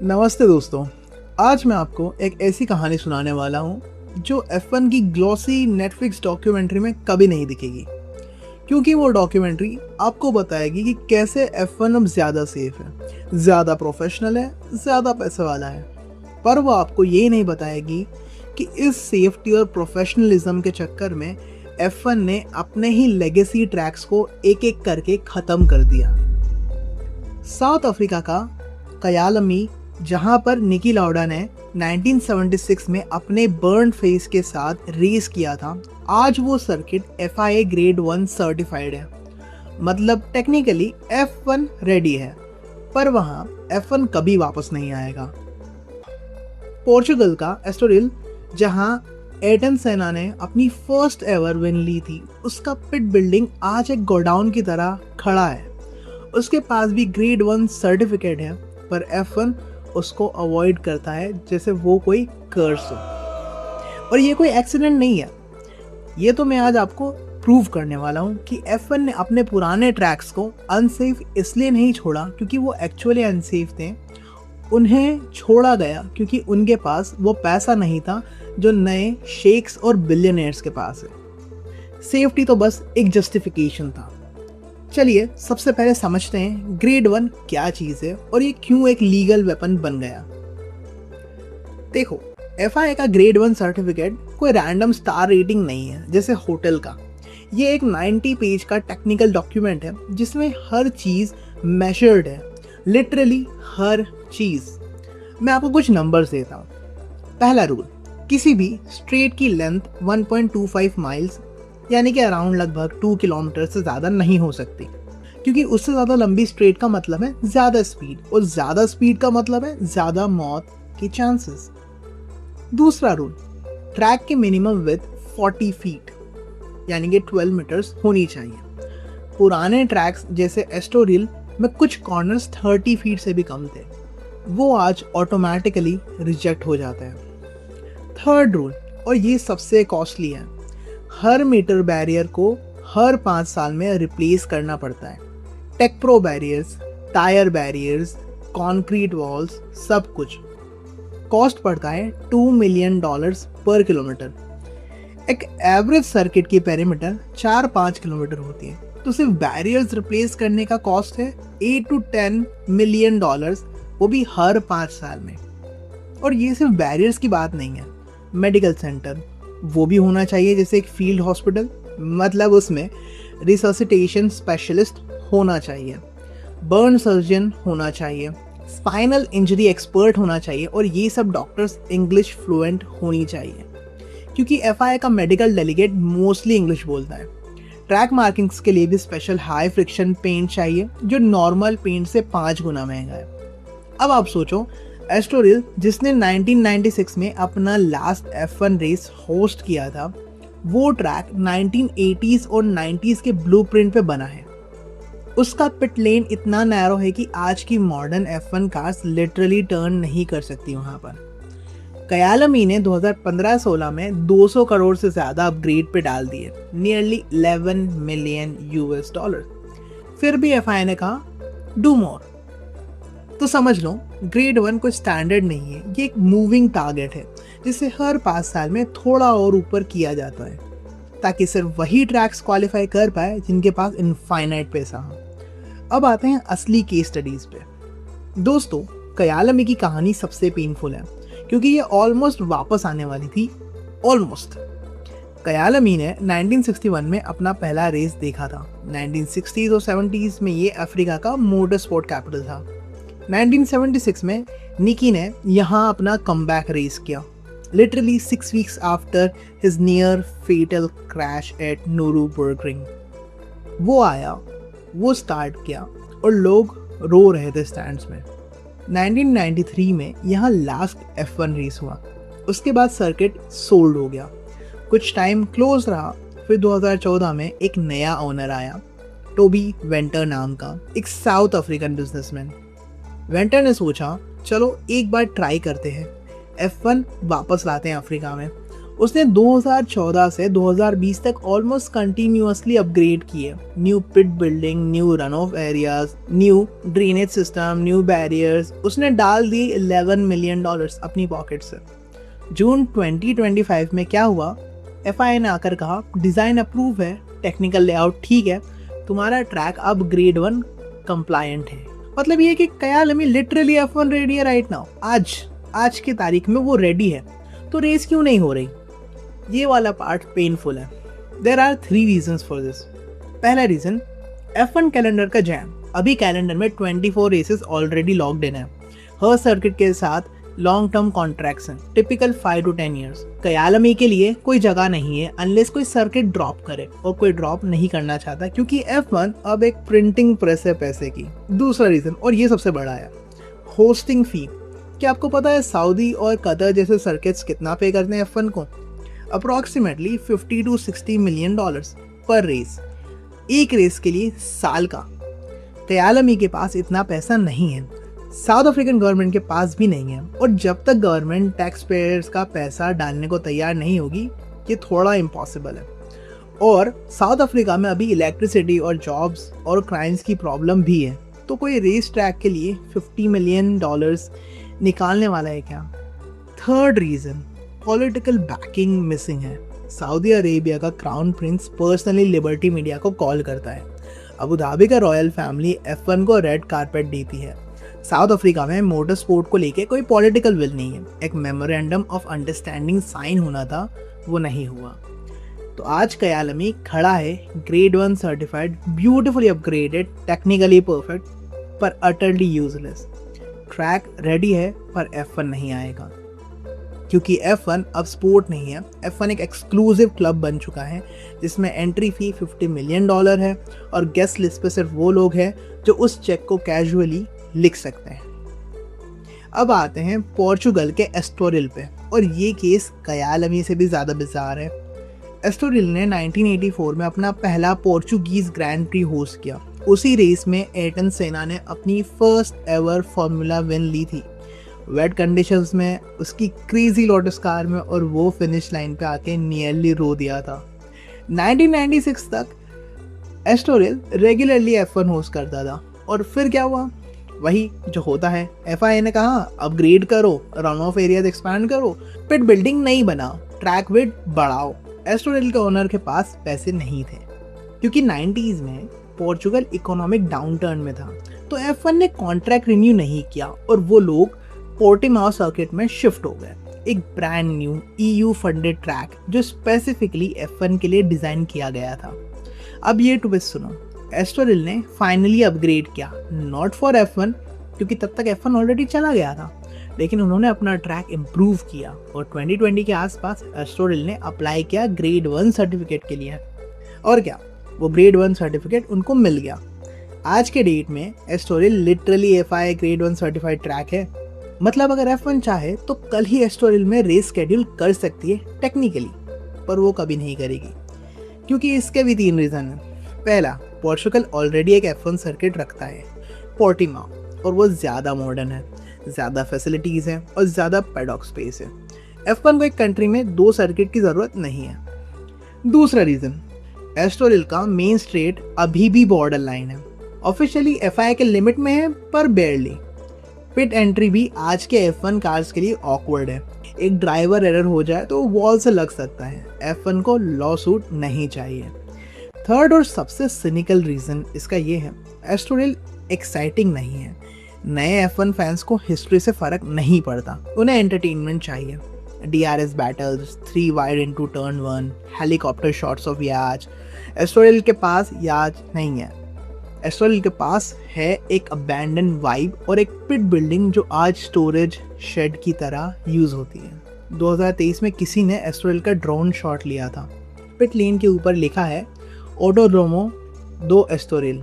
नमस्ते दोस्तों। आज मैं आपको एक ऐसी कहानी सुनाने वाला हूँ जो F1 की ग्लॉसी नेटफ्लिक्स डॉक्यूमेंट्री में कभी नहीं दिखेगी, क्योंकि वो डॉक्यूमेंट्री आपको बताएगी कि कैसे F1 अब ज़्यादा सेफ है, ज़्यादा प्रोफेशनल है, ज़्यादा पैसे वाला है। पर वो आपको ये नहीं बताएगी कि इस सेफ्टी और प्रोफेशनलिज्म के चक्कर में F1 ने अपने ही लेगेसी ट्रैक्स को एक एक करके ख़त्म कर दिया। साउथ अफ्रीका का कयालमी, जहां पर निकी लाउडा ने 1976 में अपने बर्न फेस के साथ रेस किया था, आज वो सर्किट FIA ग्रेड 1 सर्टिफाइड है। मतलब टेक्निकली F1 रेडी है, पर वहां F1 कभी वापस नहीं आएगा। पोर्चुगल का एस्टोरिल, जहां एयरटन सेना ने अपनी फर्स्ट एवर विन ली थी, उसका पिट बिल्डिंग आज एक गोडाउन की तरह खड़ा है। उसके पास भी ग्रेड 1 सर्टिफिकेट है, पर F1 उसको अवॉइड करता है जैसे वो कोई कर्स हो। और ये कोई एक्सीडेंट नहीं है, ये तो मैं आज आपको प्रूव करने वाला हूँ कि F1 ने अपने पुराने ट्रैक्स को अनसेफ इसलिए नहीं छोड़ा क्योंकि वो एक्चुअली अनसेफ थे। उन्हें छोड़ा गया क्योंकि उनके पास वो पैसा नहीं था जो नए शेख्स और बिलियनियर्स के पास है। सेफ्टी तो बस एक जस्टिफिकेशन था। चलिए सबसे पहले समझते हैं ग्रेड 1 क्या चीज़ है और ये क्यों एक लीगल वेपन बन गया। देखो, FIA का ग्रेड 1 सर्टिफिकेट कोई रैंडम स्टार रेटिंग नहीं है जैसे होटल का। ये एक 90 पेज का टेक्निकल डॉक्यूमेंट है जिसमें हर चीज़ मेजर्ड है, लिटरली हर चीज़। मैं आपको कुछ नंबर्स देता हूँ। पहला रूल, किसी भी स्ट्रेट की लेंथ 1.25 माइल्स यानी कि अराउंड लगभग 2 किलोमीटर से ज़्यादा नहीं हो सकती, क्योंकि उससे ज़्यादा लंबी स्ट्रेट का मतलब है ज़्यादा स्पीड, और ज़्यादा स्पीड का मतलब है ज़्यादा मौत के चांसेस। दूसरा रूल, ट्रैक की मिनिमम विड्थ 40 फीट यानी कि 12 मीटर्स होनी चाहिए। पुराने ट्रैक्स जैसे एस्टोरिल में कुछ कॉर्नर्स 30 फीट से भी कम थे, वो आज ऑटोमेटिकली रिजेक्ट हो जाते हैं। थर्ड रूल, और ये सबसे कॉस्टली है, हर मीटर बैरियर को हर 5 साल में रिप्लेस करना पड़ता है। Take pro barriers, tyre barriers, concrete walls, सब कुछ। कॉस्ट पड़ता है $2 मिलियन पर किलोमीटर। एक एवरेज सर्किट की पेरीमीटर 4-5 किलोमीटर होती है, तो सिर्फ बैरियर्स रिप्लेस करने का कॉस्ट है $8 to 10 मिलियन, वो भी हर 5 साल में। और ये सिर्फ बैरियर्स की बात नहीं है, मेडिकल सेंटर वो भी होना चाहिए जैसे एक फील्ड हॉस्पिटल, मतलब उसमें रिससिटेशन स्पेशलिस्ट होना चाहिए, बर्न सर्जन होना चाहिए, स्पाइनल इंजरी एक्सपर्ट होना चाहिए, और ये सब डॉक्टर्स इंग्लिश फ्लुएंट होनी चाहिए, क्योंकि FIA का मेडिकल डेलीगेट मोस्टली इंग्लिश बोलता है। ट्रैक मार्किंग्स के लिए भी स्पेशल हाई फ्रिक्शन पेंट चाहिए जो नॉर्मल पेंट से 5 गुना महंगा है। अब आप सोचो, एस्टोरिल जिसने 1996 में अपना लास्ट F1 रेस होस्ट किया था, वो ट्रैक 1980s और 90s के ब्लूप्रिंट पे बना है। उसका पिट लेन इतना नैरो है कि आज की modern F1 cars literally turn नहीं कर सकती वहाँ पर। कयालमी ने 2015-16 में 200 करोड़ से ज़्यादा अपग्रेड पे डाल दिए, नियरली $11 मिलियन। फिर भी FIA ने कहा डू मोर। तो समझ लो, ग्रेड 1 कोई स्टैंडर्ड नहीं है, ये एक मूविंग टारगेट है जिसे हर 5 साल में थोड़ा और ऊपर किया जाता है, ताकि सिर्फ वही ट्रैक्स क्वालिफाई कर पाए जिनके पास इनफाइनाइट पैसा हो। अब आते हैं असली केस स्टडीज पे। दोस्तों, कयालमी की कहानी सबसे पेनफुल है क्योंकि ये ऑलमोस्ट वापस आने वाली थी। ऑलमोस्ट। कयालमी ने 1961 में अपना पहला रेस देखा था। 1960s और 70s में ये अफ्रीका का मोटर स्पोर्ट कैपिटल था। 1976 में निकी ने यहाँ अपना कमबैक रेस किया, literally 6 weeks after his near fatal crash at Nurburgring. वो आया, वो स्टार्ट किया और लोग रो रहे थे स्टैंड्स में। 1993 में यहाँ लास्ट F1 रेस हुआ, उसके बाद सर्किट सोल्ड हो गया, कुछ टाइम क्लोज रहा। फिर 2014 में एक नया ओनर आया, टोबी वेंटर नाम का, एक साउथ अफ्रीकन बिजनेसमैन। वेंटर ने सोचा चलो एक बार ट्राई करते हैं, F1 वापस लाते हैं अफ्रीका में, उसने 2014 से 2020 तक ऑलमोस्ट कंटिन्यूअसली अपग्रेड किए। New pit building, new run off areas, new drainage system, new barriers. उसने डाल दिए $11 मिलियन अपनी पॉकेट से। जून 2025 में क्या हुआ, FIA ने आकर कहा डिज़ाइन अप्रूव है, टेक्निकल लेआउट ठीक है, तुम्हारा ट्रैक अब ग्रेड 1 कंप्लायंट है। मतलब ये कि कयालमी लिटरली F1 रेडी है राइट नाउ। आज की तारीख में वो रेडी है, तो रेस क्यों नहीं हो रही? ये वाला पार्ट पेनफुल है। There are 3 reasons for this. पहला रीजन, F1 कैलेंडर का जैम। अभी कैलेंडर में 24 रेसेस ऑलरेडी लॉक्ड इन है, हर सर्किट के साथ लॉन्ग टर्म कॉन्ट्रैक्ट्स हैं, टिपिकल 5 to 10 ईयर्स। कयालमी के लिए कोई जगह नहीं है अनलेस कोई सर्किट ड्रॉप करे, और कोई ड्रॉप नहीं करना चाहता क्योंकि F1 अब एक प्रिंटिंग प्रेस है पैसे की। दूसरा रीजन, और ये सबसे बड़ा है, होस्टिंग फी। क्या आपको पता है सऊदी और कतर जैसे सर्किट्स कितना पे करते हैं F1 को? अप्रॉक्सीमेटली $50 to $60 मिलियन पर रेस, एक रेस के लिए साल का। कयालमी के पास इतना पैसा नहीं है, साउथ अफ्रीकन गवर्नमेंट के पास भी नहीं है, और जब तक गवर्नमेंट टैक्स पेयर्स का पैसा डालने को तैयार नहीं होगी, ये थोड़ा इम्पॉसिबल है। और साउथ अफ्रीका में अभी इलेक्ट्रिसिटी और जॉब्स और क्राइम्स की प्रॉब्लम भी है, तो कोई रेस ट्रैक के लिए $50 मिलियन निकालने वाला है क्या? Third reason, political backing missing है। सऊदी अरेबिया का crown prince personally Liberty Media को कॉल करता है। अबू धाबी का रॉयल फैमिली F1 को रेड कारपेट देती है। साउथ अफ्रीका में मोटर स्पोर्ट को लेके कोई पॉलिटिकल विल नहीं है। एक मेमोरेंडम ऑफ अंडरस्टैंडिंग साइन होना था, वो नहीं हुआ। तो आज कयालमी खड़ा है grade 1 certified, beautifully upgraded, technically perfect, पर अटरली यूजलेस। ट्रैक रेडी है पर F1 नहीं आएगा, क्योंकि F1 अब स्पोर्ट नहीं है। F1 एक एक्सक्लूसिव क्लब बन चुका है जिसमें एंट्री फी $50 मिलियन है, और गेस्ट लिस्ट पे सिर्फ वो लोग हैं जो उस चेक को कैजुअली लिख सकते हैं। अब आते हैं पोर्चुगल के एस्टोरिल पे, और ये केस कयालमी से भी ज़्यादा बिजार है। एस्टोरिल ने 1984 में अपना पहला पोर्चुगीज ग्रैंड प्री होस्ट किया। उसी रेस में एयरटन सेना ने अपनी फर्स्ट एवर फार्मूला विन ली थी, वेट कंडीशंस में, उसकी क्रेजी लोटस कार में, और वो फिनिश लाइन पे आके नियरली रो दिया था। 1996 तक एस्टोरिल रेगुलरली F1 होस्ट करता था, और फिर क्या हुआ? वही जो होता है, FIA ने कहा अपग्रेड करो, रन ऑफ एरिया एक्सपैंड करो, पिट बिल्डिंग नहीं बनाओ, ट्रैक विड्थ बढ़ाओ। एस्टोरिल के ओनर के पास पैसे नहीं थे, क्योंकि 90s में पोर्चुगल इकोनॉमिक डाउनटर्न में था, तो F1 ने कॉन्ट्रैक्ट रिन्यू नहीं किया, और वो लोग पोर्टिमाओ सर्किट में शिफ्ट हो गए। एक brand new EU funded track जो स्पेसिफिकली F1 के लिए डिज़ाइन किया गया था। अब ये ट्विस्ट सुनो, एस्टोरिल ने फाइनली अपग्रेड किया, नॉट फॉर F1, क्योंकि तब तक F1 ऑलरेडी चला गया था, लेकिन उन्होंने अपना ट्रैक इम्प्रूव किया, और 2020 के आसपास एस्टोरिल ने अप्लाई किया ग्रेड 1 सर्टिफिकेट के लिए। और क्या, वो ग्रेड 1 सर्टिफिकेट उनको मिल गया। आज के डेट में Estoril literally FIA grade 1 certified track है। मतलब अगर F1 चाहे तो कल ही एस्टोरिल में रेस शेड्यूल कर सकती है टेक्निकली, पर वो कभी नहीं करेगी, क्योंकि इसके भी 3 रीज़न हैं। पहला, पोर्चुगल ऑलरेडी एक F1 सर्किट रखता है, पोर्टिमाओ, और वो ज़्यादा मॉडर्न है, ज़्यादा फैसिलिटीज़ हैं और ज़्यादा पैडॉक स्पेस है। F1 को एक कंट्री में 2 सर्किट की ज़रूरत नहीं है। दूसरा रीज़न, एस्टोरिल का मेन स्ट्रेट अभी भी बॉर्डर लाइन है, ऑफिशियली FIA के लिमिट में है पर बेयरली। पिट एंट्री भी आज के F1 कार्स के लिए ऑकवर्ड है, एक ड्राइवर एरर हो जाए तो वॉल से लग सकता है। F1 को लॉ सूट नहीं चाहिए। थर्ड और सबसे सिनिकल रीज़न इसका ये है, एस्टोरिल एक्साइटिंग नहीं है। नए F1 फैंस को हिस्ट्री से फ़र्क नहीं पड़ता, उन्हें एंटरटेनमेंट चाहिए। DRS battles, 3 wide into turn 1, helicopter shots of याज। एस्टोरिल के पास याज नहीं है, एस्टोरिल के पास है एक अबैंडन वाइब और एक पिट बिल्डिंग जो आज स्टोरेज शेड की तरह यूज़ होती है। 2023 में किसी ने एस्टोरिल का ड्रोन शॉट लिया था। पिट लेन के ऊपर लिखा है ऑटोड्रोमो दो एस्टोरिल,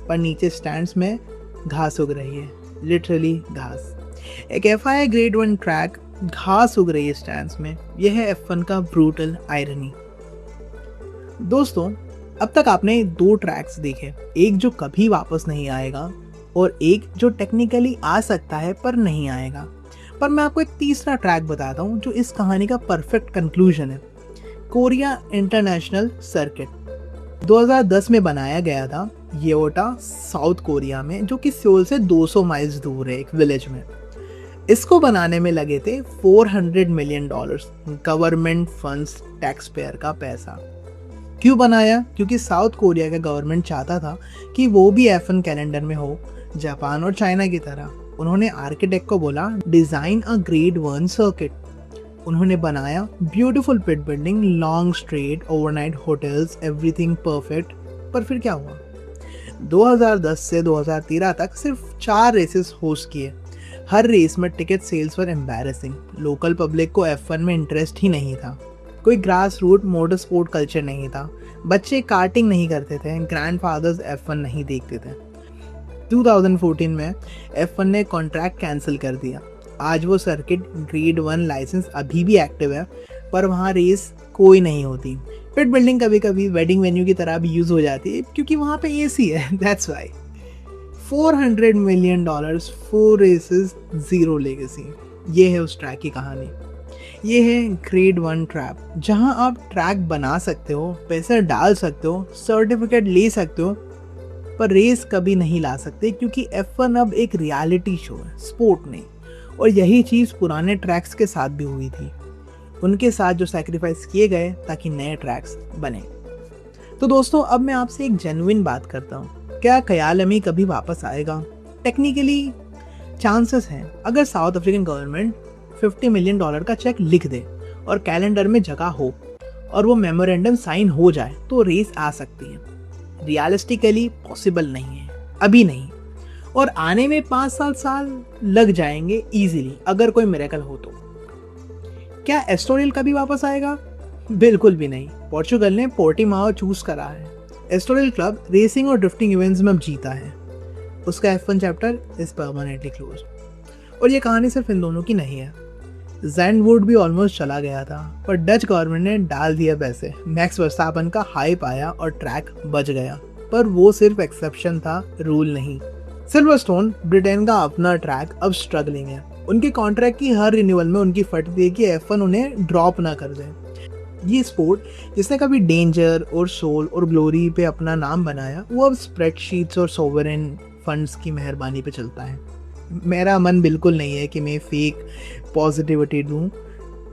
पर नीचे स्टैंड्स में घास उग रही है, लिटरली घास। एक FIA ग्रेड 1 ट्रैक, घास उग रही है स्टैंड्स में। यह है F1 का ब्रूटल आयरनी। दोस्तों, अब तक आपने 2 ट्रैक्स देखे, एक जो कभी वापस नहीं आएगा और एक जो टेक्निकली आ सकता है पर नहीं आएगा। पर मैं आपको एक तीसरा ट्रैक बताता हूँ जो इस कहानी का परफेक्ट कंक्लूजन है। कोरिया इंटरनेशनल सर्किट 2010 में बनाया गया था येओटा, साउथ कोरिया में, जो कि सियोल से 200 माइल्स दूर है, एक विलेज में। इसको बनाने में लगे थे $400 million, government funds, tax payer का पैसा। क्यों बनाया? क्योंकि साउथ कोरिया का गवर्नमेंट चाहता था कि वो भी F1 कैलेंडर में हो, जापान और चाइना की तरह। उन्होंने आर्किटेक्ट को बोला, डिज़ाइन अ ग्रेड 1 सर्किट। उन्होंने बनाया beautiful pit building, long straight, overnight hotels, everything perfect. पर फिर क्या हुआ? 2010 से 2013 तक सिर्फ 4 रेसेस होस्ट किए। हर रेस में ticket sales were embarrassing. Local public को F1 में इंटरेस्ट ही नहीं था। कोई grass root motor sport culture नहीं था। बच्चे कार्टिंग नहीं करते थे, ग्रैंडफादर्स F1 नहीं देखते थे। 2014 में F1 ने कॉन्ट्रैक्ट कैंसिल कर दिया। आज वो सर्किट ग्रेड 1 लाइसेंस अभी भी एक्टिव है, पर वहाँ रेस कोई नहीं होती। पिट बिल्डिंग कभी कभी वेडिंग वेन्यू की तरह भी यूज़ हो जाती है क्योंकि वहाँ पे AC है, that's why. $400 million, 4 races, 0 legacy. ये है उस ट्रैक की कहानी। ये है ग्रेड 1 ट्रैप, जहाँ आप ट्रैक बना सकते हो, पैसे डाल सकते हो, सर्टिफिकेट ले सकते हो, पर रेस कभी नहीं ला सकते क्योंकि F1 अब एक रियलिटी शो है, स्पोर्ट नहीं। और यही चीज़ पुराने ट्रैक्स के साथ भी हुई थी। उनके साथ जो सैक्रिफाइस किए गए ताकि नए ट्रैक्स बने। तो दोस्तों, अब मैं आपसे एक जेन्युइन बात करता हूँ। क्या कयालमी कभी वापस आएगा? टेक्निकली चांसेस हैं, अगर साउथ अफ्रीकन गवर्नमेंट $50 मिलियन का चेक लिख दे और कैलेंडर में जगह हो और वो मेमोरेंडम साइन हो जाए तो रेस आ सकती है। रियलिस्टिकली पॉसिबल नहीं है, अभी नहीं, और आने में 5 साल लग जाएंगे इजीली अगर कोई मिरेकल हो तो। क्या एस्टोरियल कभी वापस आएगा? बिल्कुल भी नहीं। पोर्चुगल ने पोर्टिमाओ चूज करा है। एस्टोरियल क्लब रेसिंग और ड्रिफ्टिंग इवेंट्स में अब जीता है। उसका F1 chapter is permanently close. और ये कहानी सिर्फ इन दोनों की नहीं है। ज़ैंडवुड भी ऑलमोस्ट चला गया था, पर डच गवर्नमेंट ने डाल दिया पैसे। मैक्स वर्स्टापन का हाइप आया और ट्रैक बच गया, पर वो सिर्फ एक्सेप्शन था, रूल नहीं। सिल्वरस्टोन, ब्रिटेन का अपना ट्रैक, अब स्ट्रगलिंग है। उनके कॉन्ट्रैक्ट की हर रिन्यूअल में उनकी फटती है कि F1 उन्हें ड्रॉप ना कर दे। ये स्पोर्ट जिसने कभी डेंजर और सोल और ग्लोरी पे अपना नाम बनाया, वो अब स्प्रेडशीट्स और सोवरेन फंड्स की मेहरबानी पे चलता है। मेरा मन बिल्कुल नहीं है कि मैं फेक पॉजिटिविटी दूँ।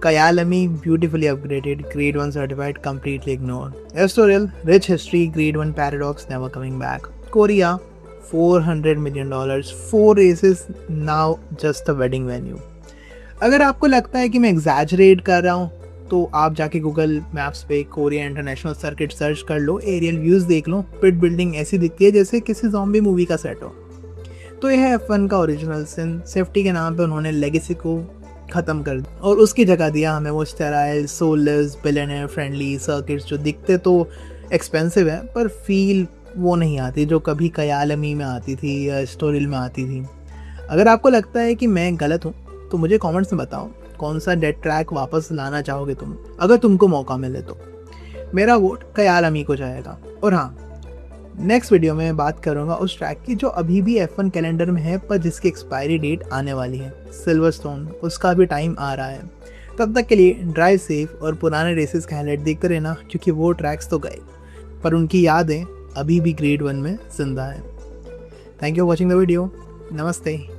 Kyalami beautifully upgraded, grade 1 certified, completely ignored. Estoril rich history, grade 1 paradox, never coming back. Korea $400 million, 4 races, now just a wedding venue. अगर आपको लगता है कि मैं एग्जैजरेट कर रहा हूँ तो आप जाके गूगल मैप्स पे कोरिया इंटरनेशनल सर्किट सर्च कर लो, एरियल व्यूज़ देख लो। पिट बिल्डिंग ऐसी दिखती है जैसे किसी ज़ॉम्बी मूवी का सेट हो। तो यह है F1 का ओरिजिनल सिन। सेफ्टी के नाम पे उन्होंने लेगेसी को ख़त्म कर दिया और उसकी जगह दिया हमें वो sterile, soulless, billionaire friendly circuits जो दिखते तो एक्सपेंसिव है पर फील वो नहीं आती जो कभी कयालमी में आती थी या स्टोरियल में आती थी। अगर आपको लगता है कि मैं गलत हूँ तो मुझे कमेंट्स में बताओ, कौन सा डेड ट्रैक वापस लाना चाहोगे तुम, अगर तुमको मौका मिले तो। मेरा वोट कयालमी को जाएगा। और हाँ, नेक्स्ट वीडियो में मैं बात करूँगा उस ट्रैक की जो अभी भी F1 कैलेंडर में है पर जिसकी एक्सपायरी डेट आने वाली है, सिल्वरस्टोन। उसका भी टाइम आ रहा है। तब तक के लिए ड्राइव सेफ और पुराने रेसेस का हाईलाइट देखते रहना, क्योंकि वो ट्रैक्स तो गए पर उनकी यादें अभी भी ग्रेड 1 में जिंदा है। Thank you for watching the video. नमस्ते।